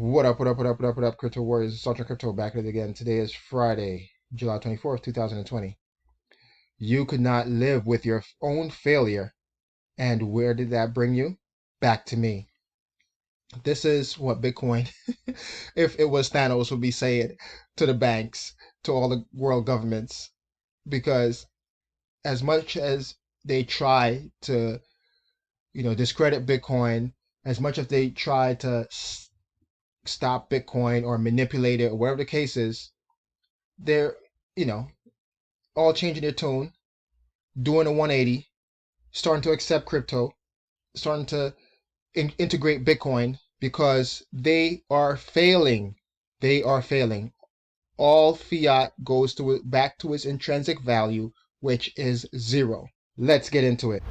What up, what up, what up, what up, what up, Crypto Warriors? Saltron Crypto back at it again. Today is Friday, July 24th, 2020. You could not live with your own failure. And where did that bring you? Back to me. This is what Bitcoin, if it was Thanos, would be saying to the banks, to all the world governments. Because as much as they try to, discredit Bitcoin, as much as they try to stop Bitcoin or manipulate it or whatever the case is, they're, you know, all changing their tune, doing a 180, starting to accept crypto, starting to integrate Bitcoin because they are failing. They are failing. All fiat goes back to its intrinsic value, which is zero. Let's get into it.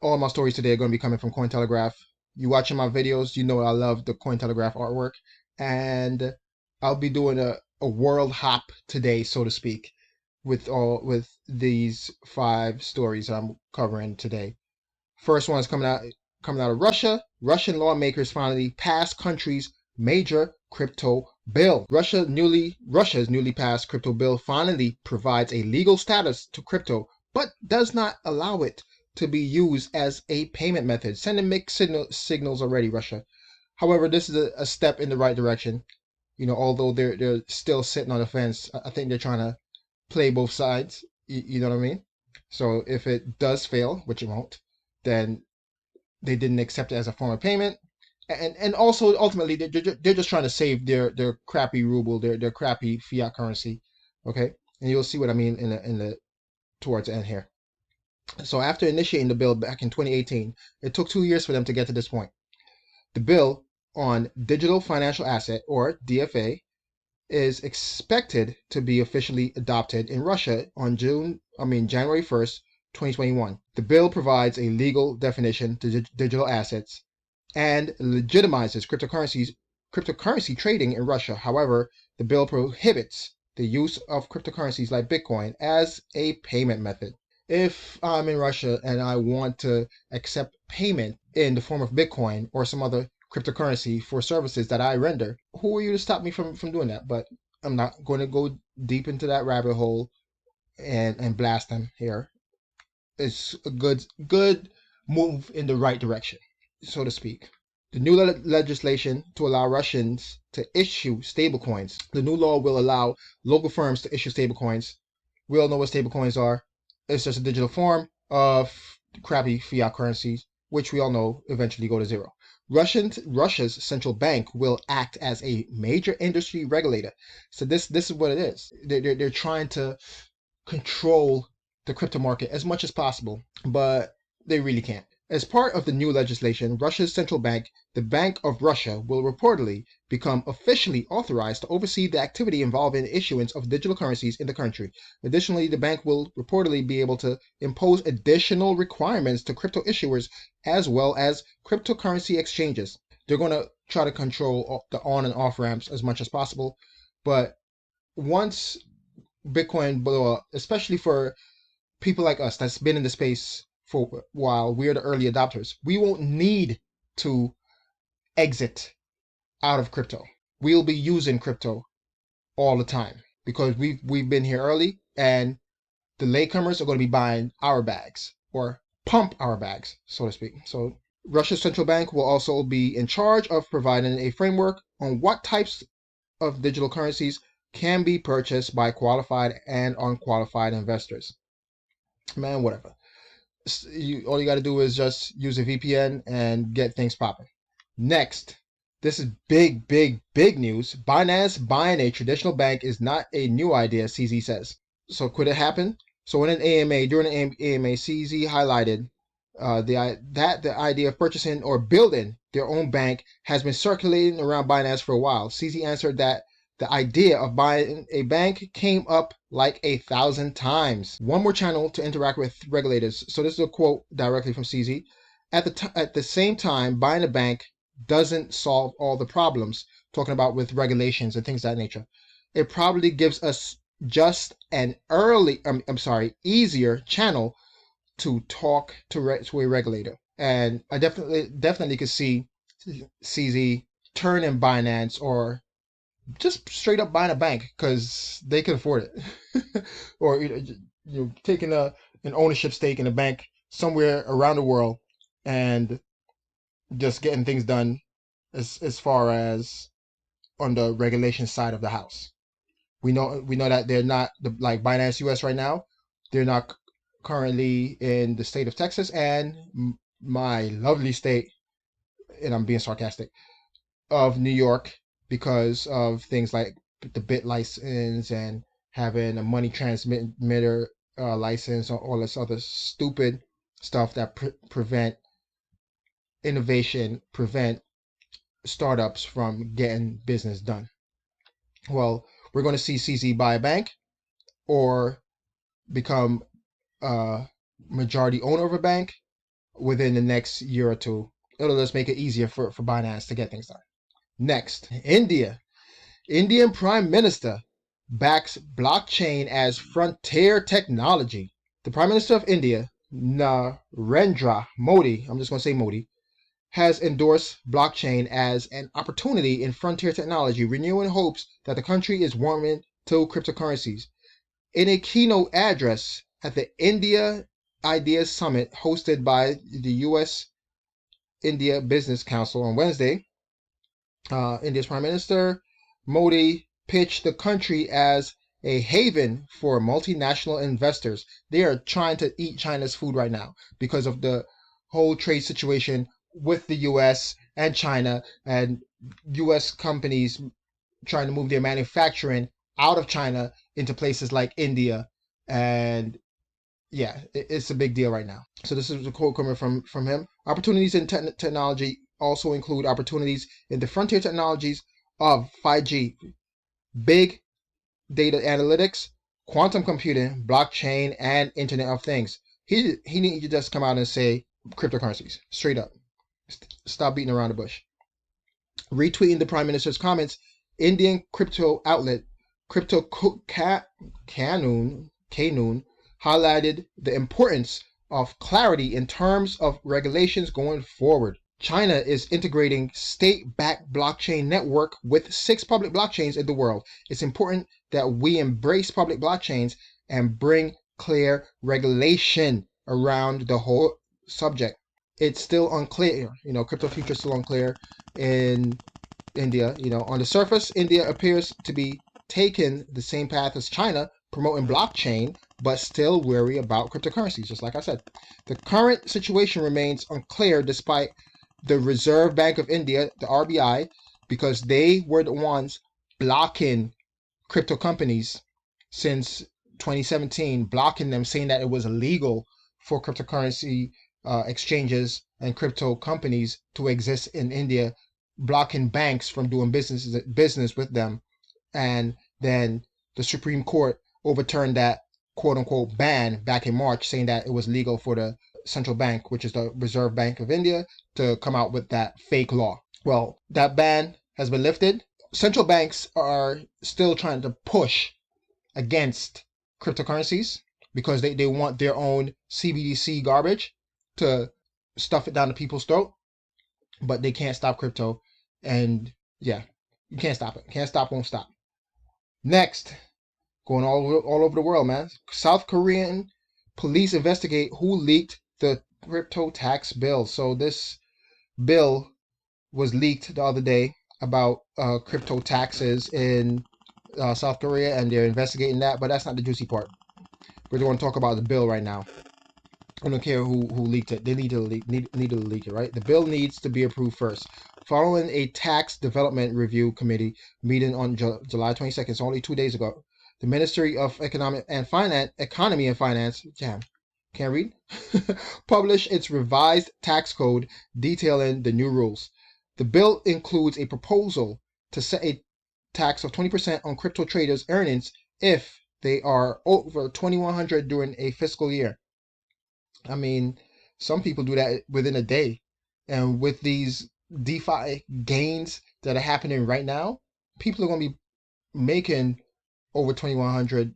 All my stories today are going to be coming from Cointelegraph. You watching my videos, you know I love the Cointelegraph artwork, and I'll be doing a world hop today, so to speak, with these 5 stories I'm covering today. First one is coming out of Russia. Russian lawmakers finally passed country's major crypto bill. Russia's newly passed crypto bill finally provides a legal status to crypto, but does not allow it to be used as a payment method, sending mixed signals already, Russia. However, this is a step in the right direction. Although they're still sitting on the fence, I think they're trying to play both sides. You know what I mean? So if it does fail, which it won't, then they didn't accept it as a form of payment, and also ultimately they're just trying to save their crappy ruble, their crappy fiat currency. Okay, and you'll see what I mean in the towards the end here. So after initiating the bill back in 2018, it took 2 years for them to get to this point. The bill on digital financial asset, or DFA, is expected to be officially adopted in Russia on January 1st, 2021. The bill provides a legal definition to digital assets and legitimizes cryptocurrency trading in Russia. However, the bill prohibits the use of cryptocurrencies like Bitcoin as a payment method. If I'm in Russia and I want to accept payment in the form of Bitcoin or some other cryptocurrency for services that I render, who are you to stop me from doing that? But I'm not going to go deep into that rabbit hole and blast them here. It's a good move in the right direction, so to speak. The new legislation to allow Russians to issue stablecoins. The new law will allow local firms to issue stablecoins. We all know what stablecoins are. It's just a digital form of crappy fiat currencies, which we all know eventually go to zero. Russia's central bank will act as a major industry regulator. So this is what it is. They're trying to control the crypto market as much as possible, but they really can't. As part of the new legislation, Russia's central bank, the Bank of Russia, will reportedly become officially authorized to oversee the activity involving the issuance of digital currencies in the country. Additionally, the bank will reportedly be able to impose additional requirements to crypto issuers as well as cryptocurrency exchanges. They're going to try to control the on and off ramps as much as possible, but once Bitcoin blow up, especially for people like us that's been in the space for a while, we're the early adopters, we won't need to exit out of crypto. We'll be using crypto all the time because we've been here early, and the latecomers are going to be buying our bags, or pump our bags, so to speak. So Russia's central bank will also be in charge of providing a framework on what types of digital currencies can be purchased by qualified and unqualified investors. Man, whatever. All you got to do is just use a VPN and get things popping. Next, this is big news. Binance buying a traditional bank is not a new idea, CZ says. So could it happen? So during an AMA, CZ highlighted the idea of purchasing or building their own bank has been circulating around Binance for a while. CZ answered that the idea of buying a bank came up like 1,000 times. One more channel to interact with regulators. So this is a quote directly from CZ. At the same time, buying a bank doesn't solve all the problems, talking about with regulations and things of that nature. It probably gives us just an easier channel to talk to a regulator. And I definitely could see CZ turning Binance or just straight up buying a bank because they can afford it, or taking an ownership stake in a bank somewhere around the world and just getting things done as far as on the regulation side of the house. We know that they're not like Binance US right now. They're not currently in the state of Texas and my lovely state, and I'm being sarcastic, of New York because of things like the bit license and having a money transmitter license or all this other stupid stuff that prevent innovation, prevent startups from getting business done. Well, we're going to see CZ buy a bank or become a majority owner of a bank within the next year or two. It'll just make it easier for Binance to get things done. Next, India. Indian Prime Minister backs blockchain as frontier technology. The Prime Minister of India, Narendra Modi, I'm just going to say Modi, has endorsed blockchain as an opportunity in frontier technology, renewing hopes that the country is warming to cryptocurrencies. In a keynote address at the India Ideas Summit hosted by the U.S. India Business Council on Wednesday, India's Prime Minister Modi pitched the country as a haven for multinational investors. They are trying to eat China's food right now because of the whole trade situation with the US and China, and US companies trying to move their manufacturing out of China into places like India. And yeah, it's a big deal right now. So this is a quote coming from him. Opportunities in technology also include opportunities in the frontier technologies of 5G, big data analytics, quantum computing, blockchain, and Internet of Things. He need to just come out and say cryptocurrencies straight up. Stop beating around the bush. Retweeting the Prime Minister's comments, Indian crypto outlet Crypto Kanun highlighted the importance of clarity in terms of regulations going forward. China is integrating state-backed blockchain network with 6 public blockchains in the world. It's important that we embrace public blockchains and bring clear regulation around the whole subject. It's still unclear, crypto future is still unclear in India. On the surface, India appears to be taking the same path as China, promoting blockchain, but still wary about cryptocurrencies, just like I said. The current situation remains unclear despite the Reserve Bank of India, the RBI, because they were the ones blocking crypto companies since 2017, blocking them, saying that it was illegal for cryptocurrency exchanges and crypto companies to exist in India, blocking banks from doing business with them. And then the Supreme Court overturned that quote-unquote ban back in March, saying that it was legal for the central bank, which is the Reserve Bank of India, to come out with that fake law. Well, that ban has been lifted. Central banks are still trying to push against cryptocurrencies because they want their own CBDC garbage to stuff it down the people's throat, but they can't stop crypto. And yeah, you can't stop it. Can't stop, won't stop. Next, going all over the world, man. South Korean police investigate who leaked the crypto tax bill. So this bill was leaked the other day about crypto taxes in South Korea, and they're investigating that. But that's not the juicy part. We're going to talk about the bill right now. I don't care who leaked it. They need to leak it, right? The bill needs to be approved first. Following a tax development review committee meeting on July 22nd, so only 2 days ago, the Ministry of Economy and Finance, damn, can't read, published its revised tax code detailing the new rules. The bill includes a proposal to set a tax of 20% on crypto traders' earnings if they are over 2,100 during a fiscal year. I mean, some people do that within a day. And with these DeFi gains that are happening right now, people are going to be making over 2100,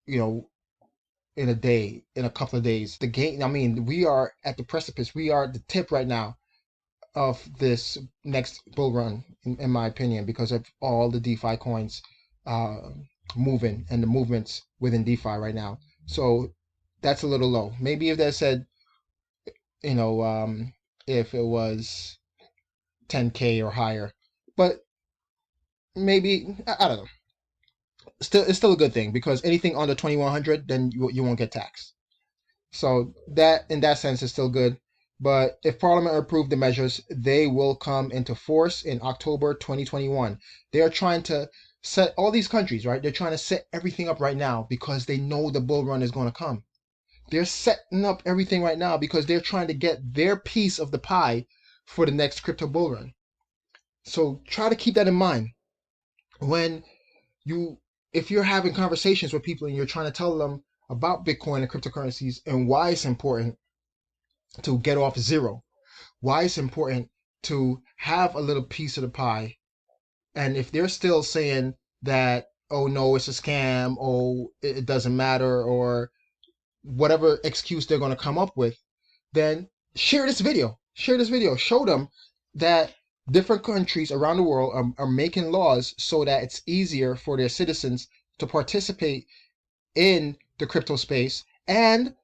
you know, in a day, in a couple of days. The game, I mean, we are at the precipice. We are at the tip right now of this next bull run, in my opinion, because of all the DeFi coins uh, moving and the movements within DeFi right now. So that's a little low. Maybe if they said, you know, if it was 10K or higher, but maybe I don't know. Still, it's still a good thing because anything under 2100, then you won't get taxed. So that, in that sense, is still good. But if Parliament approved the measures, they will come into force in October 2021. They are trying to set all these countries, right? They're trying to set everything up right now because they know the bull run is going to come. They're setting up everything right now because they're trying to get their piece of the pie for the next crypto bull run. So try to keep that in mind when you, if you're having conversations with people and you're trying to tell them about Bitcoin and cryptocurrencies and why it's important to get off zero, why it's important to have a little piece of the pie. And if they're still saying that, oh no, it's a scam, oh, it doesn't matter, or whatever excuse they're going to come up with, then share this video. Share this video. Show them that different countries around the world are making laws so that it's easier for their citizens to participate in the crypto space. And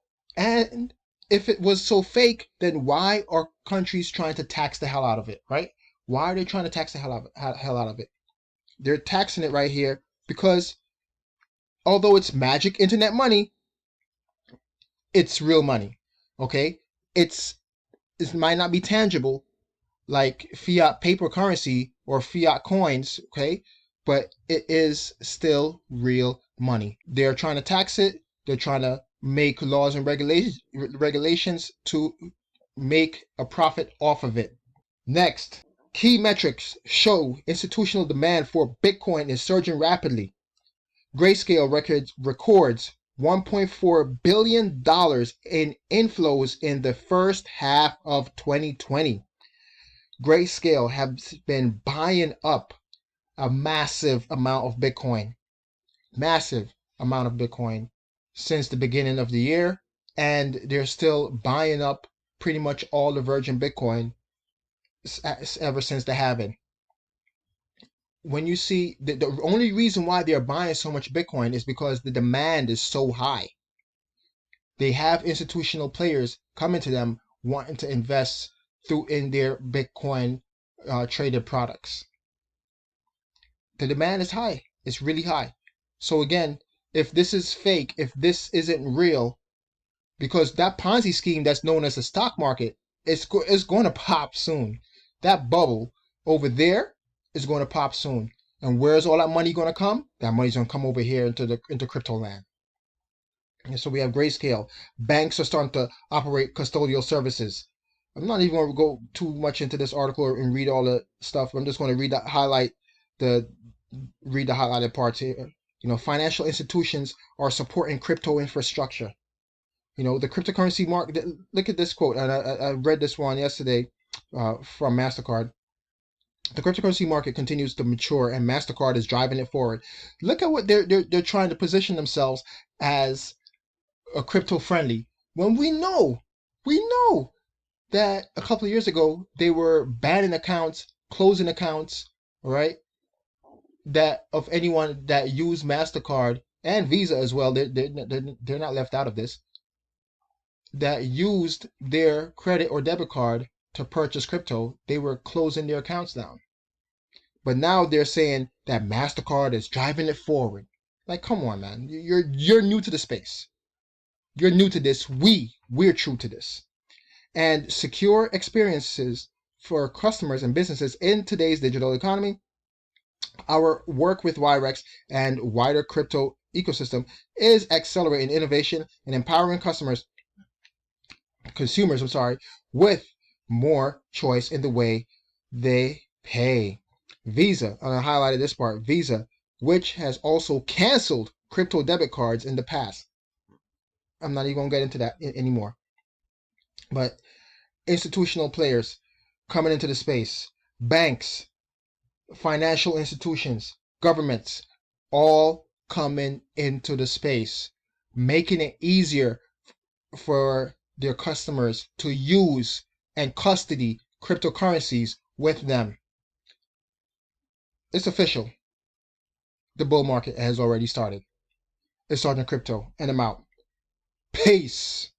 if it was so fake, then why are countries trying to tax the hell out of it, right? Why are they trying to tax the hell out of it? They're taxing it right here because although it's magic internet money, it's real money, okay? It might not be tangible like fiat paper currency or fiat coins, okay? But it is still real money. They're trying to tax it. They're trying to make laws and regulations to make a profit off of it. Next, key metrics show institutional demand for Bitcoin is surging rapidly. Grayscale records $1.4 billion in inflows in the first half of 2020. Grayscale has been buying up a massive amount of Bitcoin since the beginning of the year, and they're still buying up pretty much all the virgin Bitcoin ever since the halving. When you see the only reason why they're buying so much Bitcoin is because the demand is so high. They have institutional players coming to them wanting to invest in their Bitcoin traded products. The demand is high. It's really high. So again, if this is fake, if this isn't real, because that Ponzi scheme that's known as the stock market is going to pop soon. That bubble over there is going to pop soon. And where's all that money going to come? That money's going to come over here into crypto land. And so we have Grayscale. Banks are starting to operate custodial services. I'm not even going to go too much into this article and read all the stuff. I'm just going to read the highlighted parts here. You know, financial institutions are supporting crypto infrastructure. You know, the cryptocurrency market. Look at this quote, and I read this one yesterday from MasterCard. The cryptocurrency market continues to mature, and MasterCard is driving it forward. Look at what they're trying to position themselves as a crypto friendly. When we know that a couple of years ago they were banning accounts, closing accounts, right? That of anyone that used MasterCard and Visa as well. They're not left out of this. That used their credit or debit card to purchase crypto, they were closing their accounts down. But now they're saying that MasterCard is driving it forward. Like, come on, man. You're new to the space. You're new to this. We're true to this. And secure experiences for customers and businesses in today's digital economy. Our work with Wirex and wider crypto ecosystem is accelerating innovation and empowering consumers, with more choice in the way they pay. Visa, and I highlighted this part, Visa, which has also canceled crypto debit cards in the past. I'm not even going to get into that anymore. But institutional players coming into the space, banks, financial institutions, governments, all coming into the space, making it easier for their customers to use and custody cryptocurrencies with them. It's official. The bull market has already started. It's starting crypto, and I'm out. Peace.